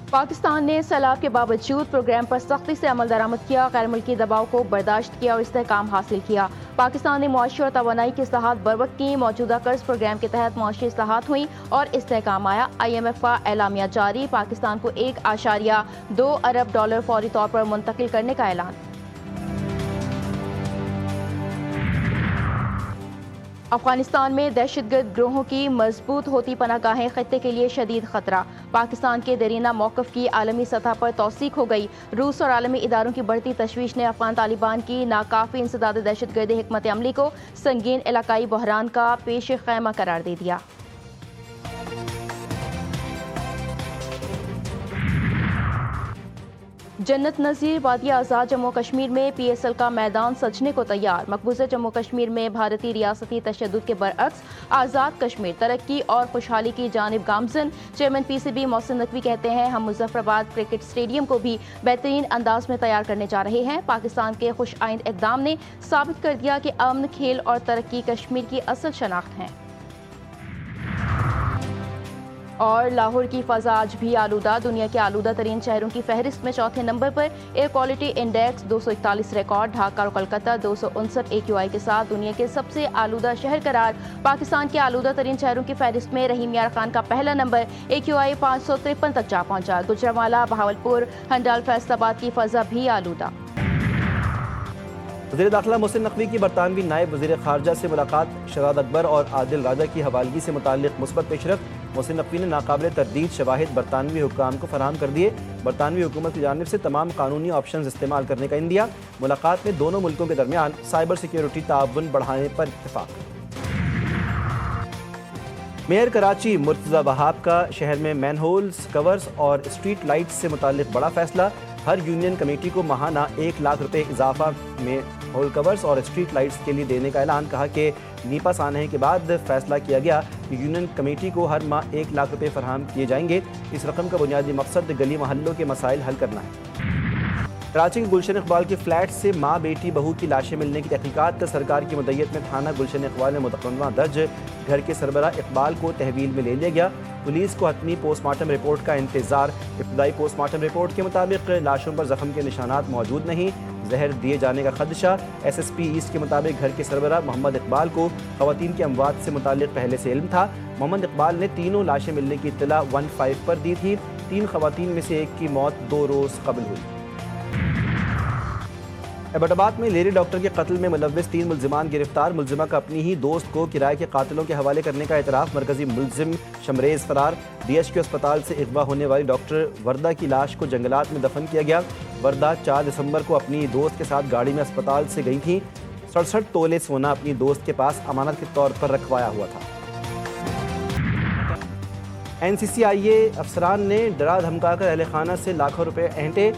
पाकिस्तान ने सैलाब के बावजूद प्रोग्राम पर सख्ती से अमल दरामद किया, गैर मुल्की दबाव को बर्दाश्त किया और इस्तेहकाम हासिल किया। पाकिस्तान ने मुआशी और तवानाई की इस्लाहात बरवक्त की। मौजूदा कर्ज प्रोग्राम के तहत मुआशी इस्लाहात हुई और इस्तेहकाम आया। IMF का एलामिया जारी, पाकिस्तान को $1.2 अरब फौरी तौर पर मुंतकिल करने का ऐलान। अफगानिस्तान में दहशतगर्द ग्रोहों की मजबूत होती पनाहगाहें खत्ते के लिए शदीद खतरा। पाकिस्तान के देरीना मौक़िफ़ की आलमी सतह पर तौसीक हो गई। रूस और आलमी इदारों की बढ़ती तशवीश ने अफगान तालिबान की नाकाफी इंसदाद दहशतगर्दी हिकमत अमली को संगीन इलाकाई बहरान का पेश खैमा करार दे दिया। जन्नत नज़ीर वादिया आज़ाद जम्मू कश्मीर में PSL का मैदान सजने को तैयार। मकबूजा जम्मू कश्मीर में भारतीय रियासती तशद्दुद के बरअक्स आज़ाद कश्मीर तरक्की और खुशहाली की जानिब गामजन। चेयरमैन PCB मोहसिन नकवी कहते हैं, हम मुजफ्फराबाद क्रिकेट स्टेडियम को भी बेहतरीन अंदाज में तैयार करने जा रहे हैं। पाकिस्तान के खुश आइंद इक़दाम ने साबित कर दिया कि अमन, खेल और तरक्की कश्मीर की असल शनाख्त हैं। और लाहौर की फ़ज़ा आज भी आलूदा, दुनिया के आलूदा तरीन शहरों की फहरिस्त में चौथे नंबर पर। Air quality index 241 record. Dhaka और कोलकाता 259 AQI के साथ दुनिया के सबसे आलूदा शहर करार। पाकिस्तान के आलूदा तरीन शहरों की फहरिस्त में रहीम यार खान का पहला नंबर, AQI 553 तक जा पहुंचा। गुजरांवाला, बहावलपुर, हंडाल, फैसलाबाद की फ़ज़ा भी आलूदा। वज़ीर दाखिला मोहसिन नकवी की बरतानवी नायब वज़ीर ख़ारजा से मुलाकात। शहजाद अकबर और आदिल राजा की हवालगी से मुताल्लिक़ मुस्बत पेशरफ़। मोहसिन नकवी ने नाकाबिल तरदीद शवाहिद बरतानवी हुक्काम को फराहम कर दिए। बरतानवी हुकूमत की जानिब से तमाम कानूनी ऑप्शन इस्तेमाल करने का इंदिया। मुलाकात में दोनों मुल्कों के दरमियान साइबर सिक्योरिटी ताउन बढ़ाने पर इत्तेफाक। मेयर कराची मुर्तज़ा वहाब का शहर में मैनहोल्स, कवर्स और स्ट्रीट लाइट्स से मुताल्लिक़ बड़ा फैसला। हर यूनियन कमेटी को माहाना 1 लाख रुपए इजाफा में होल कवर्स और स्ट्रीट लाइट्स के लिए देने का ऐलान। कहा कि नीपा आने के बाद फैसला किया गया कि यूनियन कमेटी को हर माह 1 लाख रुपए फराहम किए जाएंगे। इस रकम का बुनियादी मकसद गली मोहल्लों के मसाइल हल करना है। कराची के गुलशन इकबाल के फ्लैट से माँ, बेटी, बहू की लाशें मिलने की तहकीकात। सरकार की मुद्दत में थाना गुलशन इकबाल में मुकदमा दर्ज। घर के सरबराह इकबाल को तहवील में ले लिया गया। पुलिस को हतमी पोस्टमार्टम रिपोर्ट का इंतजार। इब्तदाई पोस्टमार्टम रिपोर्ट के मुताबिक लाशों पर जख्म के निशानात मौजूद नहीं। जहर दिए जाने का खदशा। SSP ईस्ट के मुताबिक घर के सरबराह मोहम्मद इकबाल को ख़वातीन की अमवात से मुताल्लिक़ पहले से इल्म था। मोहम्मद इकबाल ने तीनों लाशें मिलने की इत्तला 15 पर दी थी। 3 ख़वातीन में से एक की मौत 2 रोज़ कबल हुई। एबटाबाद में लेडी डॉक्टर के कत्ल में मुलव्विस 3 मुल्जिमान गिरफ्तार। मुल्जिमा का अपनी ही दोस्त को किराए के कातिलों के हवाले करने का एतराफ़। मरकजी मुल्जिम शमरेज फरार। DHQ अस्पताल से अगवा होने वाली डॉक्टर वर्दा की लाश को जंगलात में दफन किया गया। वर्दा 4 दिसंबर को अपनी दोस्त के साथ गाड़ी में अस्पताल से गई थी। 67 तोले सोना अपनी दोस्त के पास अमानत के तौर पर रखवाया हुआ था। NCCIA अफसरान ने डरा धमका कर अहल खाना से लाखों रुपए ऐंठे।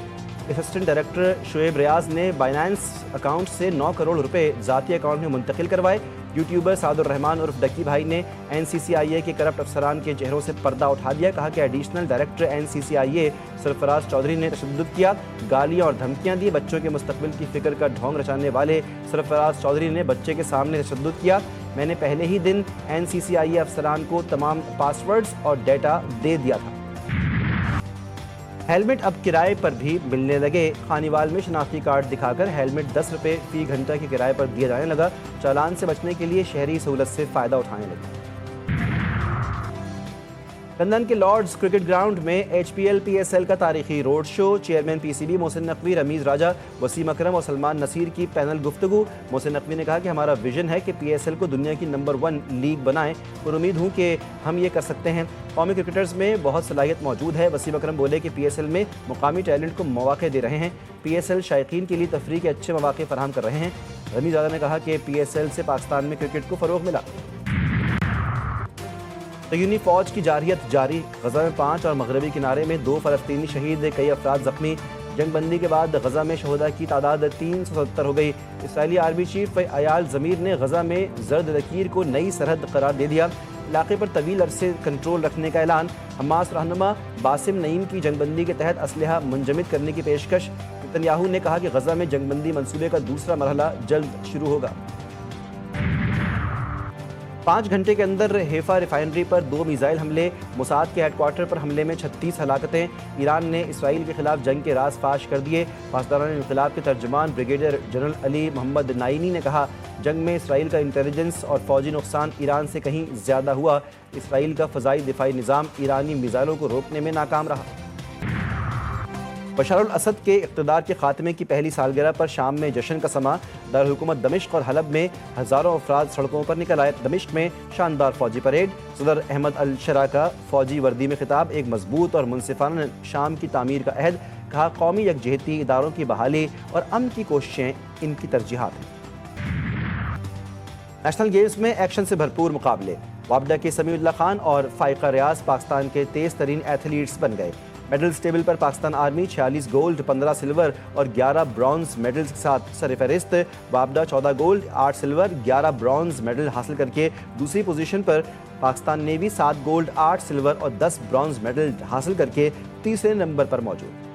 असिस्टेंट डायरेक्टर शुएब रियाज ने बाइनेंस अकाउंट से 9 करोड़ रुपए ज़ाती अकाउंट में मुंतकिल करवाए। यूट्यूबर सादुर रहमान उर्फ डक्की भाई ने NCCIA के करप्ट अफसरान के चेहरों से पर्दा उठा दिया। कहा कि additional director NCCIA Sarfaraz Chaudhry ने तशद्दुद किया, गालियाँ और धमकियाँ दी। बच्चों के मुस्तकबिल की फ़िक्र का ढोंग रचाने वाले सरफराज चौधरी ने बच्चे के सामने तशद्दुद किया। मैंने पहले ही दिन NCCIA अफसरान को तमाम पासवर्ड्स और डेटा दे दिया था। हेलमेट अब किराए पर भी मिलने लगे। खानीवाल में शनाख्ती कार्ड दिखाकर हेलमेट 10 रुपये फ़ी घंटा के किराए पर दिया जाने लगा। चालान से बचने के लिए शहरी सहूलत से फ़ायदा उठाने लगे। लंदन के लॉर्ड्स क्रिकेट ग्राउंड में HPL PSL का तारीखी road show. Chairman PCB Mohsin Naqvi, Rameez Raja, Wasim Akram और सलमान नसीर की पैनल गुफ्तगू। मोहसिन नकवी ने कहा कि हमारा विजन है कि PSL को दुनिया की नंबर 1 लीग बनाएं और उम्मीद हूँ कि हम ये कर सकते हैं। कौमी क्रिकेटर्स में बहुत सलाहियत मौजूद है। वसीम अकरम बोले कि PSL में मुकामी टैलेंट को मौक़े दे रहे हैं। PSL शायकीन के लिए तफरीह के अच्छे मौक़े फराहम कर रहे हैं। रमीज़ राजा ने कहा कि PSL से पाकिस्तान में क्रिकेट को फ़रोग़ मिला। तयूनी फ़ौज की जारियत जारी। गज़ा में 5 और मगरबी किनारे में 2 फ़लस्तीनी शहीद, कई अफराद ज़ख्मी। जंगबंदी के बाद गज़ा में शहदा की तादाद 370 हो गई। इसराइली आर्मी चीफ अयाल ज़मीर ने गज़ा में जर्द लकीर को नई सरहद करार दे दिया। इलाके पर तवील अरसे कंट्रोल रखने का ऐलान। हमास रहनुमा बासिम नईम की जंगबंदी के तहत असलहा मुंजमद करने की पेशकश। नेतन्याहू ने कहा कि गज़ा में जंगबंदी मंसूबे का दूसरा मरहला जल्द शुरू होगा। 5 گھنٹے کے اندر حیفا ریفائنری پر 2 میزائل حملے، موساد کے ہیڈ کوارٹر پر حملے میں 36 ہلاکتیں۔ ایران نے اسرائیل کے خلاف جنگ کے راز فاش کر دیے۔ پاسداران انقلاب کے ترجمان بریگیڈیئر جنرل علی محمد نائینی نے کہا، جنگ میں اسرائیل کا انٹیلیجنس اور فوجی نقصان ایران سے کہیں زیادہ ہوا۔ اسرائیل کا فضائی دفاعی نظام ایرانی میزائلوں کو روکنے میں ناکام رہا۔ بشار الاسد کے اقتدار کے خاتمے کی پہلی سالگرہ پر شام میں جشن کا سماں۔ دارالحکومت دمشق اور حلب میں ہزاروں افراد سڑکوں پر نکل آئے۔ دمشق میں شاندار فوجی پریڈ، صدر احمد الشرا کا فوجی وردی میں خطاب، ایک مضبوط اور منصفانہ شام کی تعمیر کا عہد، کہا قومی یکجہتی، اداروں کی بحالی اور امن کی کوششیں ان کی ترجیحات ہیں۔ نیشنل گیمز میں ایکشن سے بھرپور مقابلے، وابڈا کے سمیع اللہ خان اور فائقہ ریاض پاکستان کے تیز ترین ایتھلیٹس بن گئے۔ میڈلز ٹیبل پر پاکستان آرمی 46 گولڈ، 15 سلور اور 11 برونز میڈلز کے ساتھ سرفہرست۔ وابڈا 14 گولڈ، 8 سلور، 11 برونز میڈل حاصل کر کے دوسری پوزیشن پر۔ پاکستان نیوی 7 گولڈ، 8 سلور اور 10 برونز میڈل حاصل کر کے تیسرے نمبر پر موجود۔